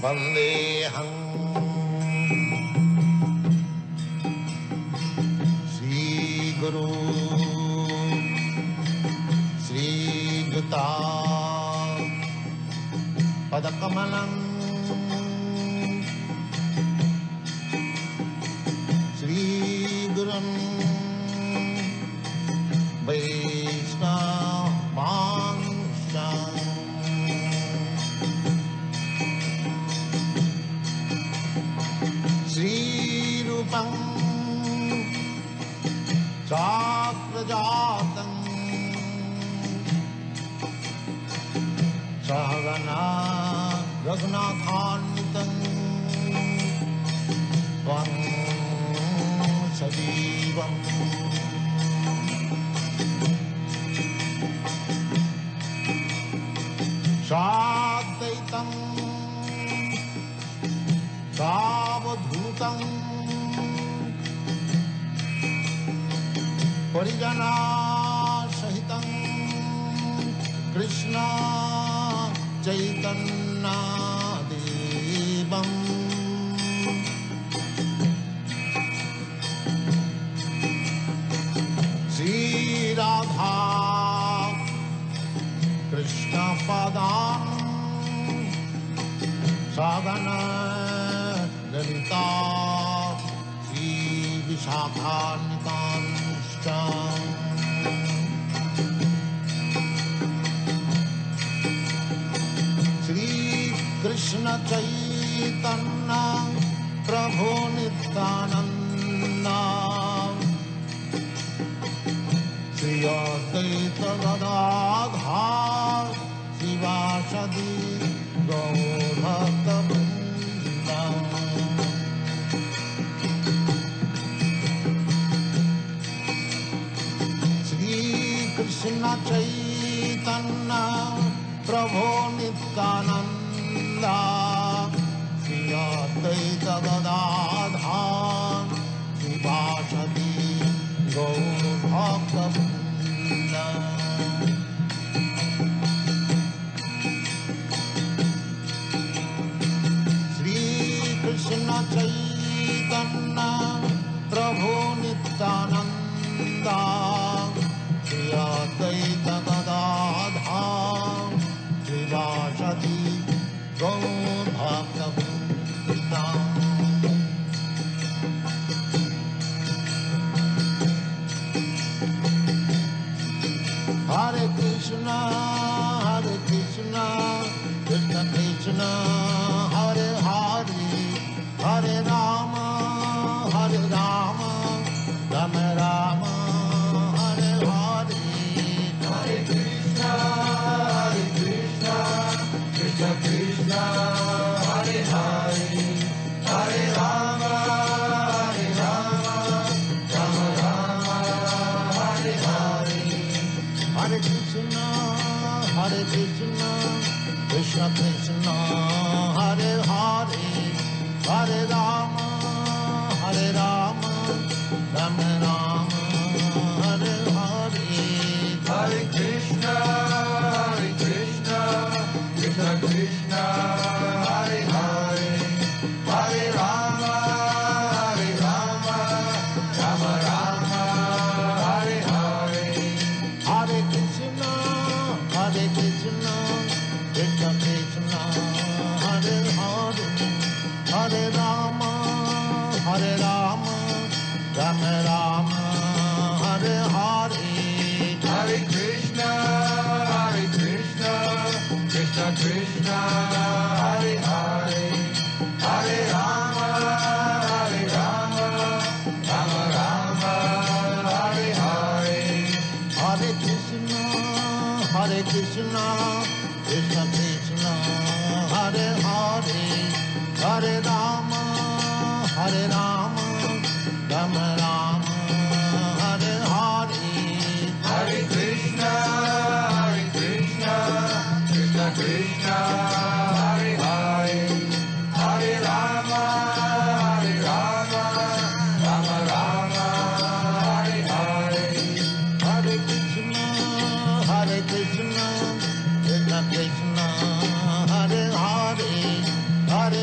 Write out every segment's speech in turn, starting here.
Vandeham Sri Guru Sri Juta Padakamalam Sri Gurun Vaishnavansam Sri Rupam Sakrajatam Sahagana Raghunathanvitam Tvam Sajivam Sadvaitam Savadhutam Parijana Sahitam Krishna Chaitanya Devam Sri Radha Krishna Padam Sagana Lalita Sri Vishakhanitanscha Sri Krishna Chaitanya Prabhu Nityananda Sri Advaita Gadadhar Sivasadi Gaur-bhakta-vrinda Sri Krishna Chaitanya Prabhu Nityananda Sri Advaita Gadadhar Sivasadi Gaur-bhakta-vrinda Krishna Chaitanya Prabhu Nityananda Sri Advaita Gadadhar Sivasadi Gaur-bhakta-vrinda Hare Krishna Krishna Krishna Hare Hare Hare Rama Rama Rama Hare Hare Hare Krishna Krishna Krishna Hare Hare Hare Rama Rama Rama Hare Hare Hare Krishna Krishna Krishna Hare Hare Hare Rama Rama Rama Hare Hare Hare Krishna Krishna Krishna Hare Hare Hare Rama Rama Rama Hare Hare Hare Krishna Krishna Krishna Hare Hare Hare Rama Rama Rama Hare Hare Hare Krishna Krishna Krishna Hare Hare Hare Rama Rama Rama Hare Hare Hare Krishna Krishna Krishna Hare Hare Hare Rama Rama Rama Hare Hare Hare Krishna Krishna Krishna Hare Hare Hare Rama Rama Rama Hare Hare Hare Krishna Krishna Krishna Hare Hare Hare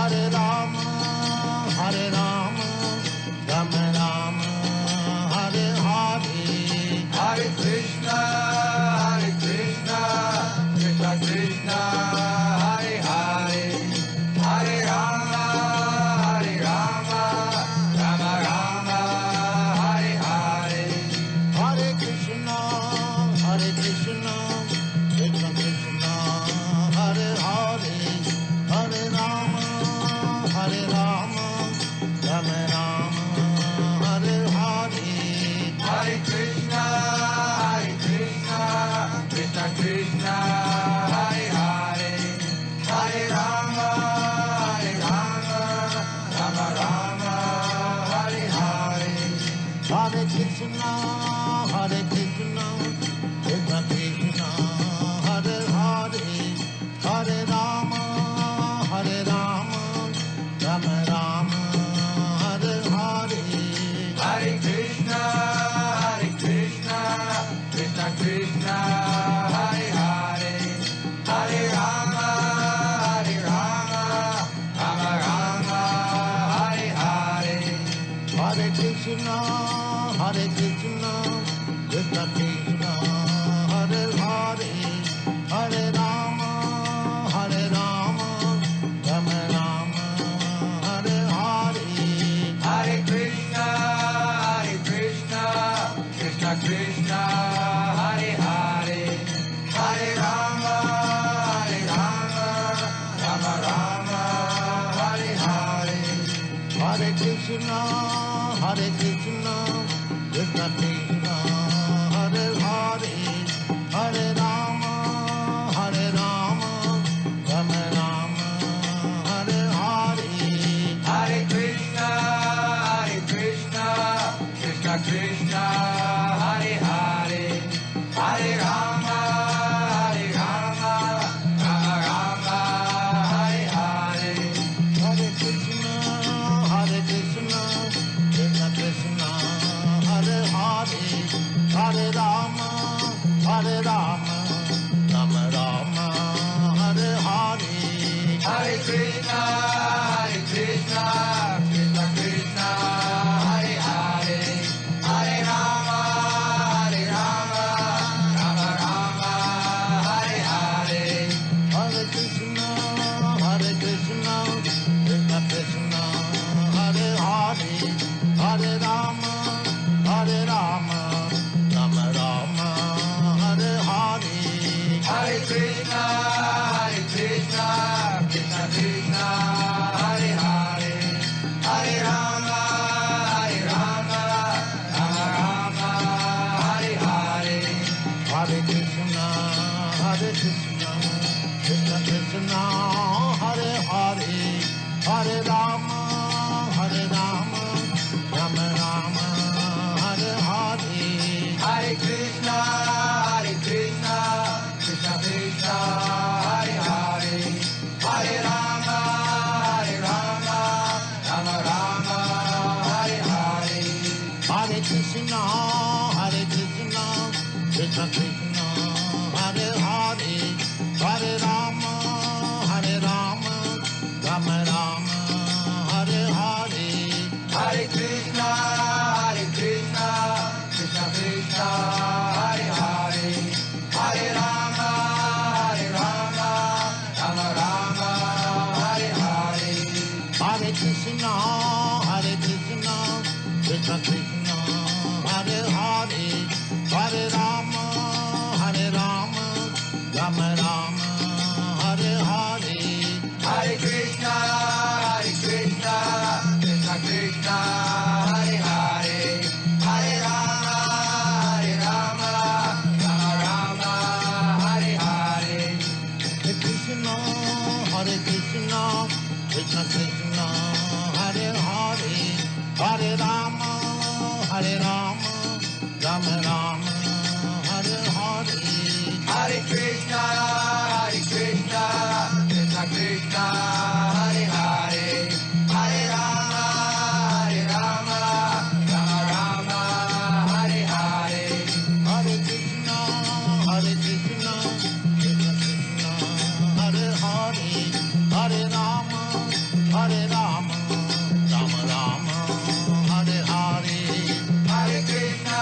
Hare Rama, Hare Rama, Rama Rama, Hare Hare. Hare Krishna, Krishna Krishna, Hare Hare, Hare Rama, Rama Rama, Hare Hare. Hare Krishna, Krishna Krishna, Hare Hare, Hare Rama, Rama Rama, Hare Hare. Hare Krishna, Krishna Krishna, Hare Hare, Hare Rama, Rama Rama, Hare Hare. Hare Krishna, Krishna Krishna, Hare Hare, Hare Rama, Rama Rama, Hare Hare. Hare Krishna, Krishna Krishna, Hare Hare, Hare Rama, Rama Rama, Hare Hare. Hare Krishna, Krishna Krishna, Hare Hare, Hare Rama, Rama Rama, Hare Hare. Hare Krishna, Krishna Krishna, Hare Hare, Hare Rama, Rama Rama, Hare Hare. Hare Krishna, Krishna Krishna, Hare Hare, Hare Rama, Rama Rama, Hare Hare. Hare Krishna, Krishna Krishna, Hare Hare, Hare Rama, Rama Rama, Hare Hare. Hare Krishna, Krishna Krishna, Hare Hare, Hare Rama, Rama Rama, Hare Hare. Hare Krishna, Krishna Krishna, Hare Hare, Hare Rama, Rama Rama, Hare Hare. Hare Krishna, Krishna Krishna, Hare Hare, Hare Rama, Rama Rama, Hare Hare. Hare Krishna, Krishna Krishna, Hare Hare, Hare Rama, Rama Rama, Hare Hare. Hare Krishna, Krishna Krishna, Hare Hare, Hare Rama, Rama Rama, Hare Hare. Hare Krishna, Krishna Krishna, Hare Hare, Hare Rama, Rama Rama, Hare Hare. Hare Krishna, Krishna Krishna, Hare Hare, Hare Rama, Rama Rama, Hare Hare. Hare Krishna, Krishna Krishna, Hare Hare, Hare Rama, Rama Rama, Hare Hare. Hare Krishna, Krishna Krishna, Hare Hare, Hare Rama, Rama Rama, Hare Hare. Hare Krishna, Krishna Krishna, Hare Hare, Hare Rama, Rama Rama, Hare Hare. Hare Krishna, Krishna Krishna, Hare Hare, Hare Rama, Rama Rama, Hare Hare. Hare Krishna, Krishna Krishna, Hare Hare, Hare Rama, Rama Hare Hare. Hare Krishna, Krishna Krishna, Hare Hare, Hare Rama, Hare Rama, Rama Rama, Hare Hare. Hare Krishna,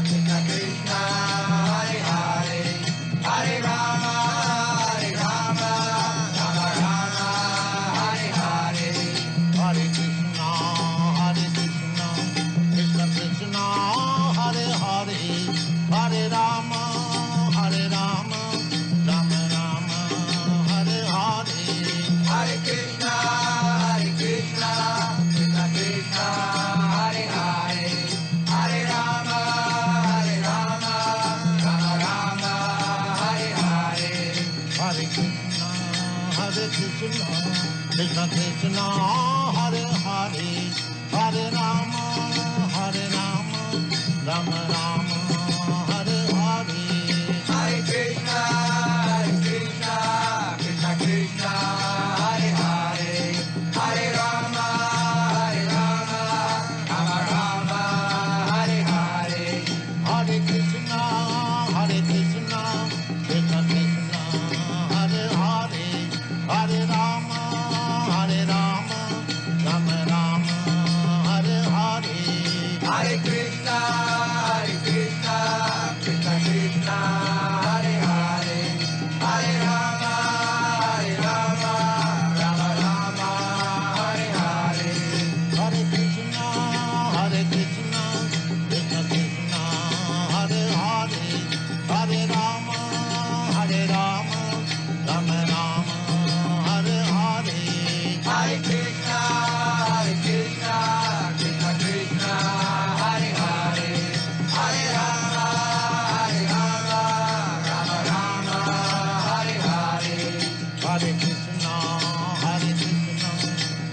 Krishna Krishna, Hare Hare, Hare Rama, Rama Rama, Hare Hare. Hare Krishna, Krishna Krishna, Hare Hare, Hare Rama, Rama Rama, Hare Hare. Hare Krishna, Krishna Krishna, Hare Hare, Hare Rama, Rama Rama, Hare Hare. Hare Krishna, Krishna Krishna, Hare Hare, Hare Rama, Rama Rama, Hare Hare. Hare Krishna, Krishna Krishna, Hare Hare, Hare Rama, Rama Rama, Hare Hare. Hare Krishna, Krishna Krishna, Hare Hare, Hare Rama, Rama Rama, Hare Hare. Hare Krishna, Krishna Krishna, Hare Hare, Hare Rama, Rama Rama, Hare Hare. Hare Krishna, Krishna Krishna, Hare Hare, Hare Rama, Rama Rama, Hare Hare. Hare Krishna, Krishna Krishna, Hare Hare, Hare Rama, Rama Rama, Hare Hare. Hare Krishna, Krishna Krishna, Hare Hare, Hare Rama, Rama Rama, Hare Hare. Hare Krishna,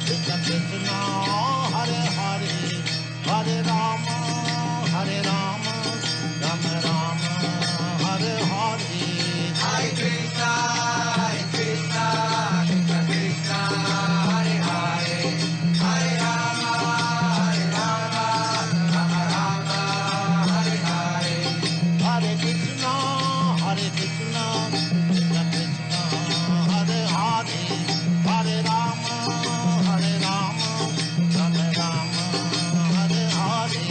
Krishna Krishna, Hare Hare, Hare Rama, Rama Rama, Hare Hare. Hare Krishna, Krishna Krishna, Hare Hare, Hare Rama, Rama Rama, Hare Hare. Hare Krishna, Krishna Krishna, Hare Hare, Hare Rama, Rama Rama, Hare Hare.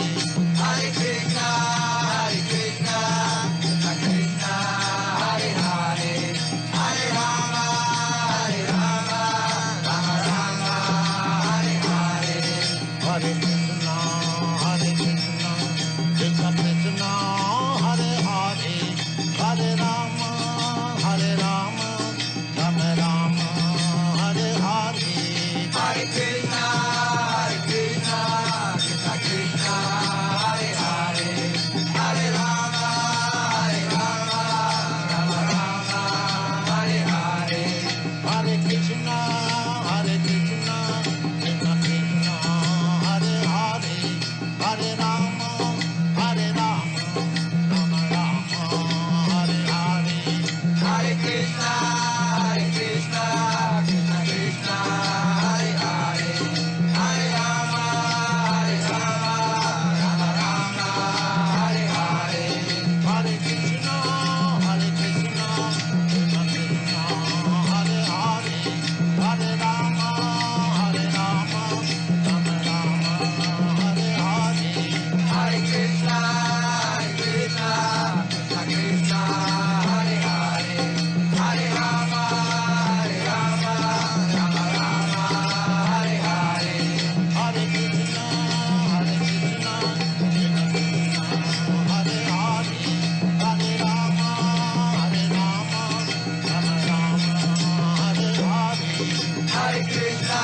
Hare Krishna, Krishna Krishna, Hare Hare, Hare Rama, Rama Rama, Hare Hare. Hare Krishna, Krishna Krishna, Hare Hare, Hare Rama, Rama Rama, Hare Hare. Hare Krishna, Krishna Krishna, Hare Hare, Hare Rama, Rama Rama, Hare Hare. Hare Krishna, Krishna Krishna, Hare Hare, Hare Rama, Rama Rama, Hare Hare. Hare Krishna, Krishna Krishna, Hare Hare, Hare Rama, Rama Rama, Hare Hare. Hare Krishna, Krishna Krishna, Hare Hare, Hare Rama, Rama Rama, Hare Hare. Hare Krishna, Krishna Krishna, Hare Hare, Hare Rama, Rama Rama, Hare Hare. Hare Krishna,